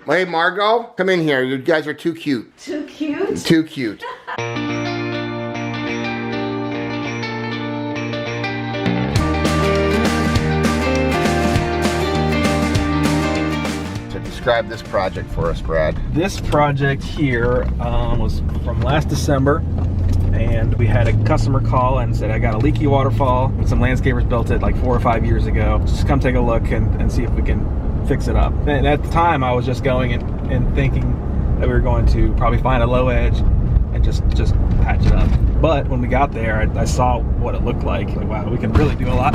Hey, Margot, come in here. You guys are too cute. Too cute? Too cute. So describe this project for us, Brad. This project here was from last December, and we had a customer call and said, I got a leaky waterfall. Some landscapers built it like 4 or 5 years ago. Just come take a look and see if we can fix it up. And at the time, I was just going and thinking that we were going to probably find a low edge and just patch it up. But when we got there, I saw what it looked like. Wow, we can really do a lot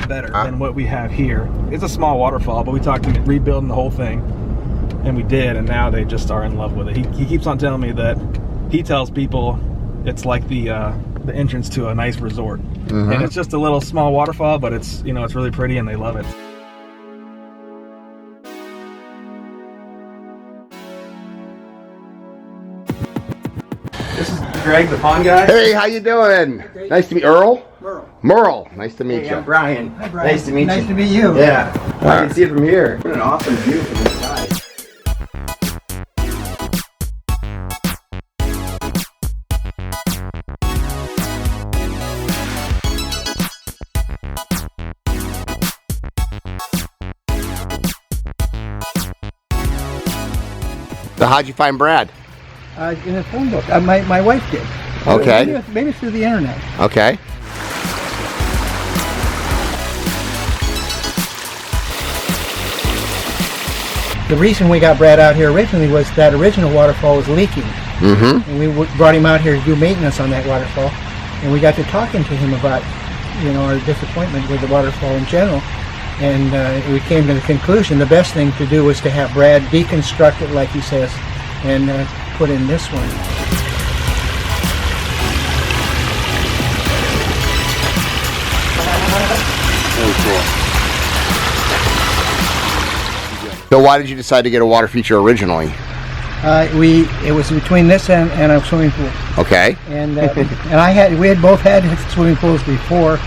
better than what we have here. It's a small waterfall, but we talked about rebuilding the whole thing, and we did, and now they just are in love with it. He keeps on telling me that he tells people it's like the entrance to a nice resort. Mm-hmm. And it's just a little small waterfall, but it's, you know, it's really pretty and they love it. This is Greg, the pond guy. Hey, how you doing? Great. Nice to meet Earl. Merle. Nice to meet Hey, you. I'm Brian. Hi, Brian. Nice to meet you. Nice to meet you. Yeah. I can see it from here. What an awesome view from the side. So how'd you find Brad? In a phone book. My wife did. Okay. Maybe through the internet. Okay. The reason we got Brad out here originally was that original waterfall was leaking. Mm-hmm. And we brought him out here to do maintenance on that waterfall. And we got to talking to him about, you know, our disappointment with the waterfall in general. And we came to the conclusion the best thing to do was to have Brad deconstruct it, like he says, and put in this one. Very cool. So why did you decide to get a water feature originally? It was between this and a swimming pool. Okay. And we had both had swimming pools before.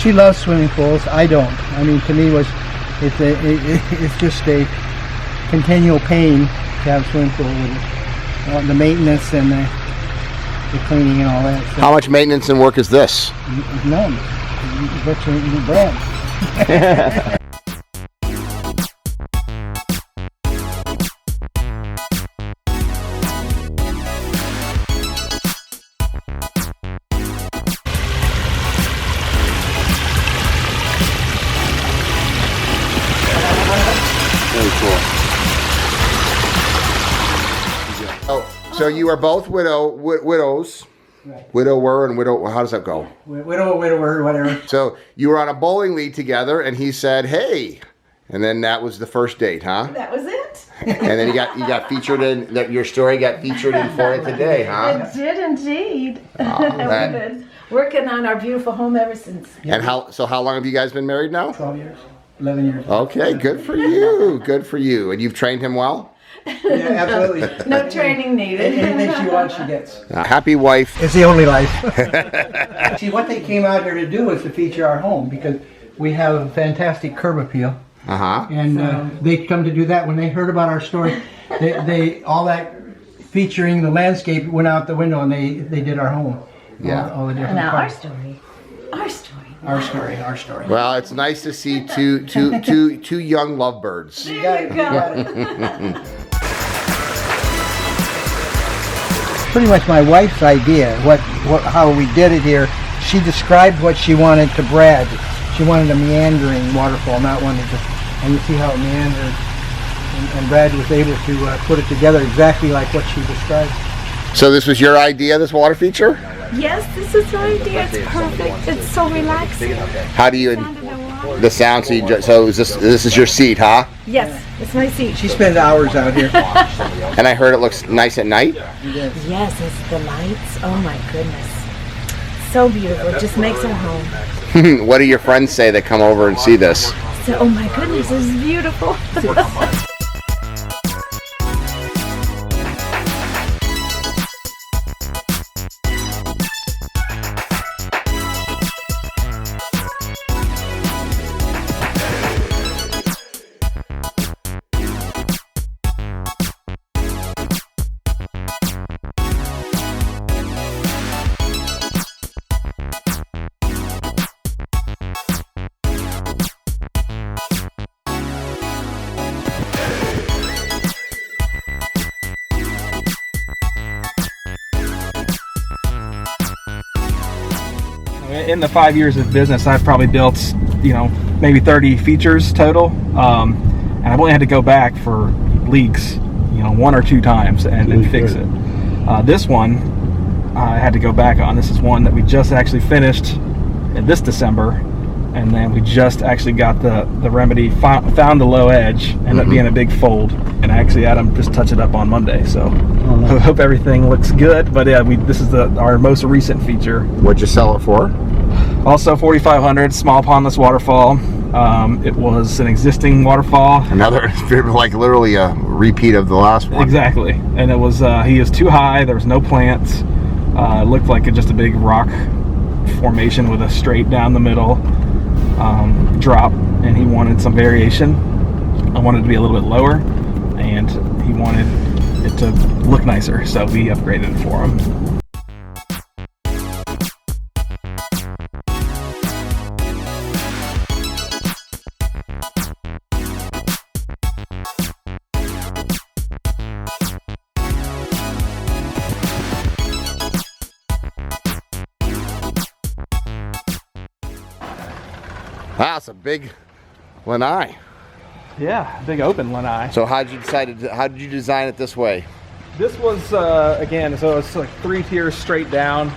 She loves swimming pools. I don't. I mean, to me, it's just a continual pain to have a swimming pool with the maintenance and the cleaning and all that. So, How much maintenance and work is this? none. Virtually Brad. Very cool. So you are both widows. Right. Widower and widow. How does that go? Widower, whatever. So you were on a bowling league together, and he said, "Hey," and then that was the first date, huh? That was it. And then you got featured in your story got featured in Florida Today, huh? It did indeed. Oh, We've been working on our beautiful home ever since. And how long have you guys been married now? 12 years. 11 years. Okay, good for you. Good for you. And you've trained him well? Yeah, absolutely. No training needed. Anything she wants, she gets. A happy wife. It's the only life. See, what they came out here to do was to feature our home because we have a fantastic curb appeal. Uh-huh. And they come to do that. When they heard about our story, they all that featuring the landscape went out the window and they did our home. Yeah. All the different Now our parts. story. Our story. Well, it's nice to see two young lovebirds. You got it. You got it. Pretty much my wife's idea, how we did it here. She described what she wanted to Brad. She wanted a meandering waterfall, not one that just, and you see how it meandered. And Brad was able to put it together exactly like what she described. So this was your idea, this water feature? Yes, this is my idea. It's perfect. It's so relaxing. How do you, the sound, so this is your seat, huh? Yes, it's my seat. She spends hours out here. And I heard it looks nice at night? Yes, it's the lights. Oh my goodness. So beautiful. It just makes our home. What do your friends say that come over and see this? So, oh my goodness, this is beautiful. in the 5 years of business, I've probably built, you know, maybe 30 features total, and I've only had to go back for leaks, you know, 1 or 2 times and fix it. This one I had to go back on. This is one that we just actually finished in this December, and then we just actually got the remedy, found the low edge, ended up being a big fold, and I actually had them just touch it up on Monday. So I hope everything looks good. But yeah, this is our most recent feature. What'd you sell it for? Also 4,500, small pondless waterfall. It was an existing waterfall. Another, like literally a repeat of the last one. Exactly, and it was he is too high. There was no plants. It looked like just a big rock formation with a straight down the middle drop, and he wanted some variation. I wanted it to be a little bit lower, and he wanted it to look nicer, so we upgraded it for him. Wow, it's a big lanai. Yeah, big open lanai. So how did you design it this way? This was again, so it's like 3 tiers straight down.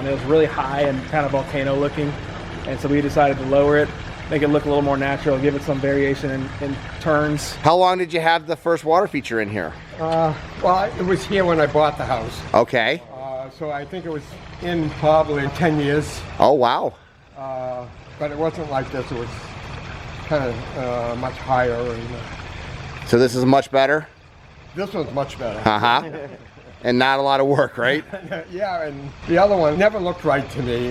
It was really high and kind of volcano looking, and so we decided to lower it, make it look a little more natural, give it some variation in turns. How long did you have the first water feature in here? Well, it was here when I bought the house. Okay. So I think it was in probably 10 years. Oh, wow. But it wasn't like this. It was kind of much higher. And, so this is much better? this one's much better. Uh-huh. And not a lot of work, right? Yeah, and the other one never looked right to me.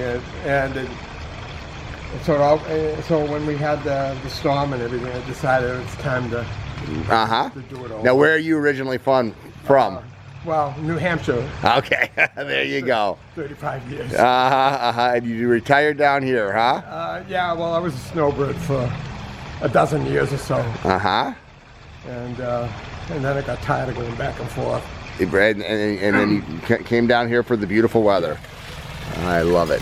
So when we had the storm and everything, I decided it was time to do it all. Now, where are you originally from? Well, New Hampshire. Okay, there you go. 35 years. And you retired down here, huh? Yeah, well, I was a snowbird for a dozen years or so. And then I got tired of going back and forth. And then you came down here for the beautiful weather. I love it.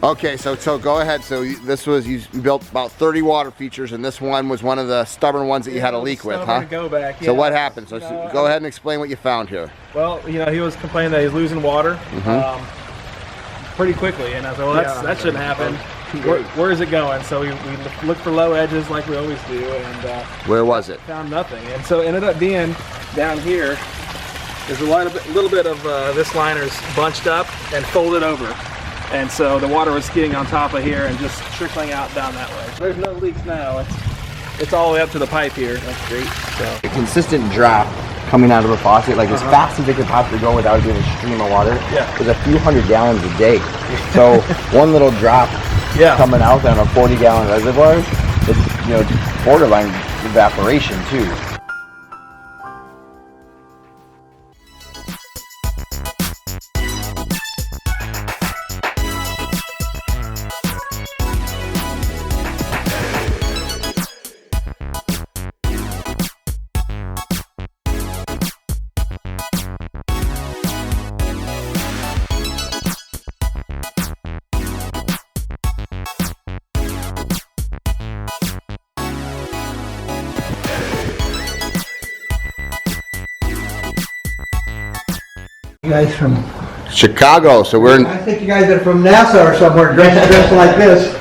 Okay, so go ahead. So this was, you built about 30 water features, and this one was one of the stubborn ones that you had a leak with, huh? Go back. So what happened? So go ahead and explain what you found here. Well, you know, he was complaining that he's losing water pretty quickly, and I said, well, that shouldn't happen. Where is it going? So we looked for low edges like we always do, and where was it? Found nothing, and so it ended up being down here. There's a little bit of this liner's bunched up and folded over. And so the water was skidding on top of here and just trickling out down that way. There's no leaks now. It's all the way up to the pipe here. That's great. So A consistent drop coming out of a faucet, like as fast as it could possibly go without being a stream of water, was a few hundred gallons a day. So one little drop coming out on a 40-gallon reservoir, it's, you know, borderline evaporation too. You guys from Chicago. So we're in. I think you guys are from NASA or somewhere, dressed like this.